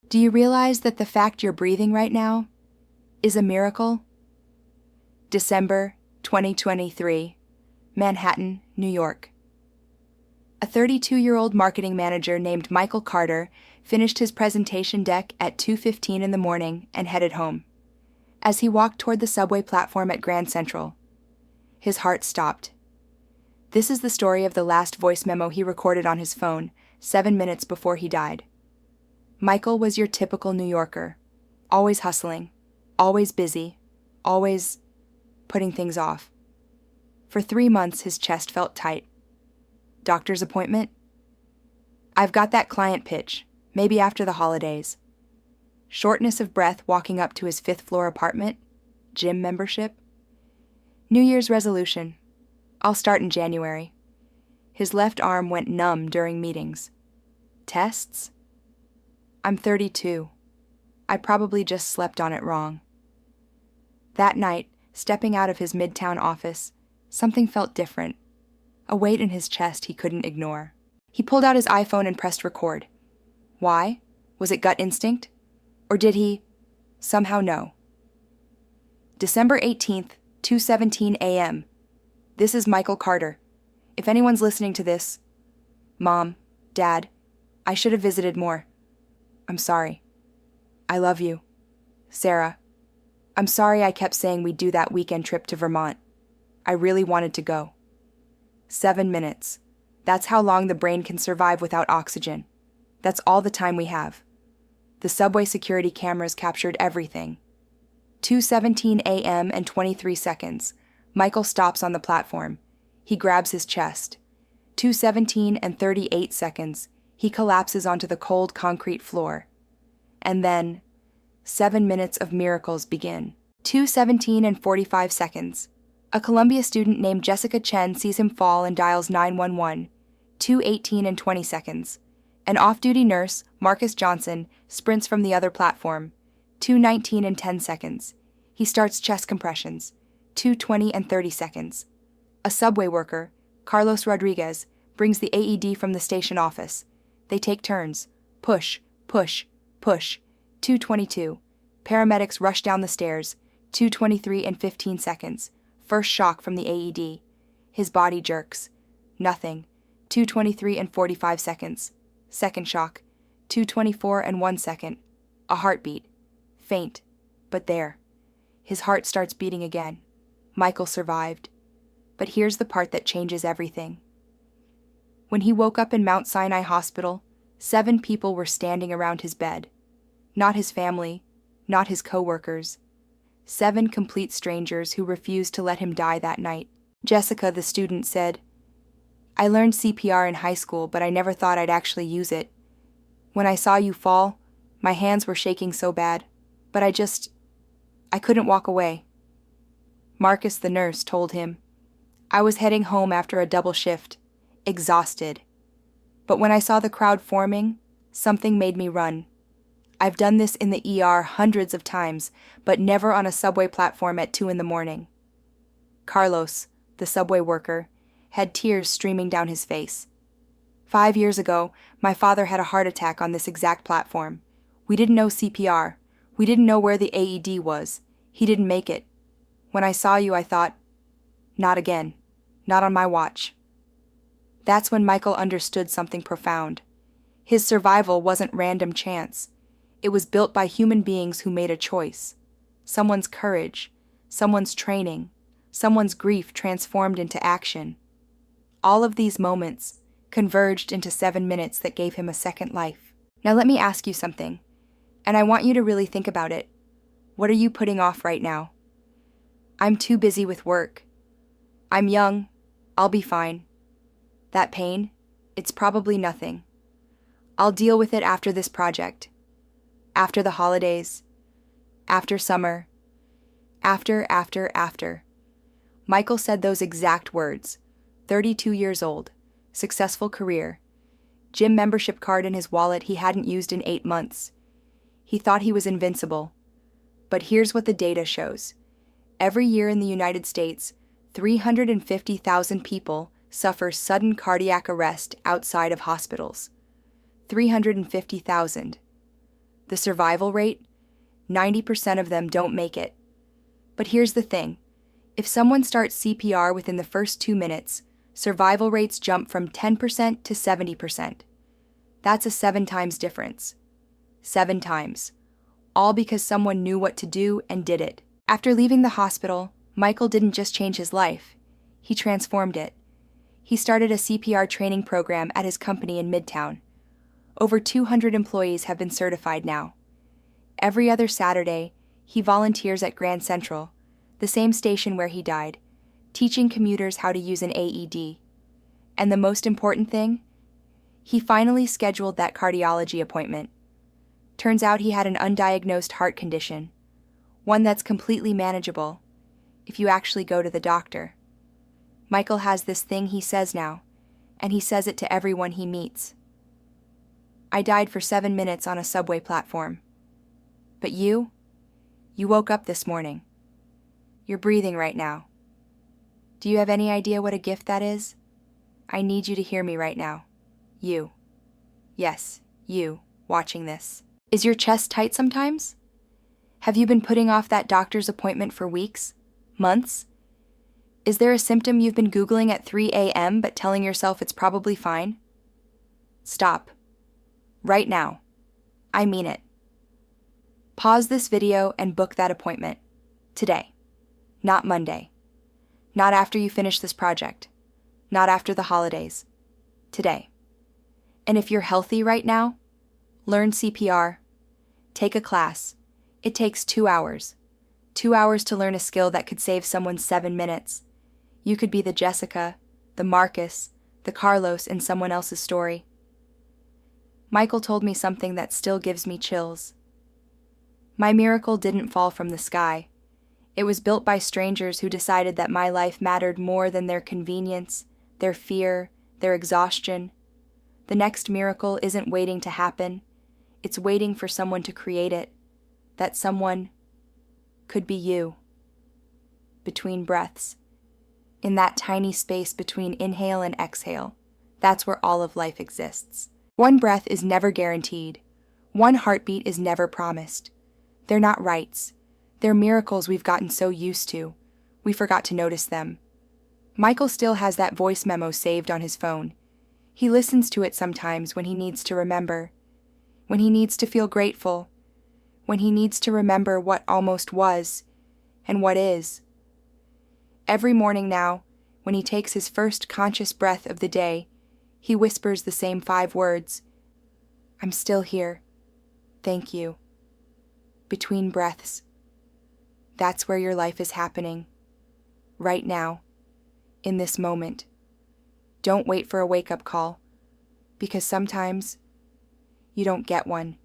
Do you realize that the fact you're breathing right now is a miracle? December 2023, Manhattan, New York. A 32-year-old marketing manager named Michael Carter finished his presentation deck at 2:15 in the morning and headed home. As he walked toward the subway platform at Grand Central, his heart stopped. This is the story of the last voice memo he recorded on his phone 7 minutes before he died. Michael was your typical New Yorker, always hustling, always busy, always putting things off. For 3 months, his chest felt tight. Doctor's appointment? I've got that client pitch, maybe after the holidays. Shortness of breath walking up to his 5th-floor apartment? Gym membership? New Year's resolution. I'll start in January. His left arm went numb during meetings. Tests? I'm 32. I probably just slept on it wrong. That night, stepping out of his Midtown office, something felt different. A weight in his chest he couldn't ignore. He pulled out his iPhone and pressed record. Why? Was it gut instinct? Or did he somehow know? December 18th, 2:17 a.m. This is Michael Carter. If anyone's listening to this, Mom, Dad, I should have visited more. I'm sorry. I love you. Sarah, I'm sorry I kept saying we'd do that weekend trip to Vermont. I really wanted to go. 7 minutes. That's how long the brain can survive without oxygen. That's all the time we have. The subway security cameras captured everything. 2:17 a.m. and 23 seconds. Michael stops on the platform. He grabs his chest. 2:17 and 38 seconds. He collapses onto the cold concrete floor. And then, 7 minutes of miracles begin. 2:17 and 45 seconds. A Columbia student named Jessica Chen sees him fall and dials 911. 2:18 and 20 seconds. An off-duty nurse, Marcus Johnson, sprints from the other platform. 2:19 and 10 seconds. He starts chest compressions. 2:20 and 30 seconds. A subway worker, Carlos Rodriguez, brings the AED from the station office. They take turns. Push, push, push. 2:22. Paramedics rush down the stairs. 2:23 and 15 seconds. First shock from the AED. His body jerks. Nothing. 2:23 and 45 seconds. Second shock. 2:24 and 1 second. A heartbeat. Faint, but there. His heart starts beating again. Michael survived. But here's the part that changes everything. When he woke up in Mount Sinai Hospital, 7 people were standing around his bed. Not his family, not his co-workers. 7 complete strangers who refused to let him die that night. Jessica, the student, said, I learned CPR in high school, but I never thought I'd actually use it. When I saw you fall, my hands were shaking so bad, but I couldn't walk away. Marcus, the nurse, told him, I was heading home after a double shift, exhausted. But when I saw the crowd forming, something made me run. I've done this in the ER hundreds of times, but never on a subway platform at 2 in the morning. Carlos, the subway worker, had tears streaming down his face. 5 years ago, my father had a heart attack on this exact platform. We didn't know CPR. We didn't know where the AED was. He didn't make it. When I saw you, I thought, not again. Not on my watch. That's when Michael understood something profound. His survival wasn't random chance. It was built by human beings who made a choice. Someone's courage, someone's training, someone's grief transformed into action. All of these moments converged into 7 minutes that gave him a second life. Now let me ask you something, and I want you to really think about it. What are you putting off right now? I'm too busy with work. I'm young. I'll be fine. That pain, it's probably nothing. I'll deal with it after this project. After the holidays. After summer. After. Michael said those exact words. 32 years old. Successful career. Gym membership card in his wallet he hadn't used in 8 months. He thought he was invincible. But here's what the data shows. Every year in the United States, 350,000 people suffer sudden cardiac arrest outside of hospitals. 350,000. The survival rate? 90% of them don't make it. But here's the thing. If someone starts CPR within the first 2 minutes, survival rates jump from 10% to 70%. That's a 7 times difference. 7 times. All because someone knew what to do and did it. After leaving the hospital, Michael didn't just change his life. He transformed it. He started a CPR training program at his company in Midtown. Over 200 employees have been certified now. Every other Saturday, he volunteers at Grand Central, the same station where he died, teaching commuters how to use an AED. And the most important thing? He finally scheduled that cardiology appointment. Turns out he had an undiagnosed heart condition, one that's completely manageable if you actually go to the doctor. Michael has this thing he says now, and he says it to everyone he meets. I died for 7 minutes on a subway platform. But you woke up this morning. You're breathing right now. Do you have any idea what a gift that is? I need you to hear me right now. You. Yes, you, watching this. Is your chest tight sometimes? Have you been putting off that doctor's appointment for weeks? Months? Is there a symptom you've been Googling at 3 a.m. but telling yourself it's probably fine? Stop. Right now. I mean it. Pause this video and book that appointment. Today. Not Monday. Not after you finish this project. Not after the holidays. Today. And if you're healthy right now, learn CPR. Take a class. It takes 2 hours. 2 hours to learn a skill that could save someone 7 minutes. You could be the Jessica, the Marcus, the Carlos in someone else's story. Michael told me something that still gives me chills. My miracle didn't fall from the sky. It was built by strangers who decided that my life mattered more than their convenience, their fear, their exhaustion. The next miracle isn't waiting to happen. It's waiting for someone to create it. That someone could be you. Between breaths. In that tiny space between inhale and exhale. That's where all of life exists. One breath is never guaranteed. One heartbeat is never promised. They're not rights. They're miracles we've gotten so used to. We forgot to notice them. Michael still has that voice memo saved on his phone. He listens to it sometimes when he needs to remember. When he needs to feel grateful. When he needs to remember what almost was and what is. Every morning now, when he takes his first conscious breath of the day, he whispers the same 5 words. I'm still here. Thank you. Between breaths. That's where your life is happening. Right now. In this moment. Don't wait for a wake-up call. Because sometimes you don't get one.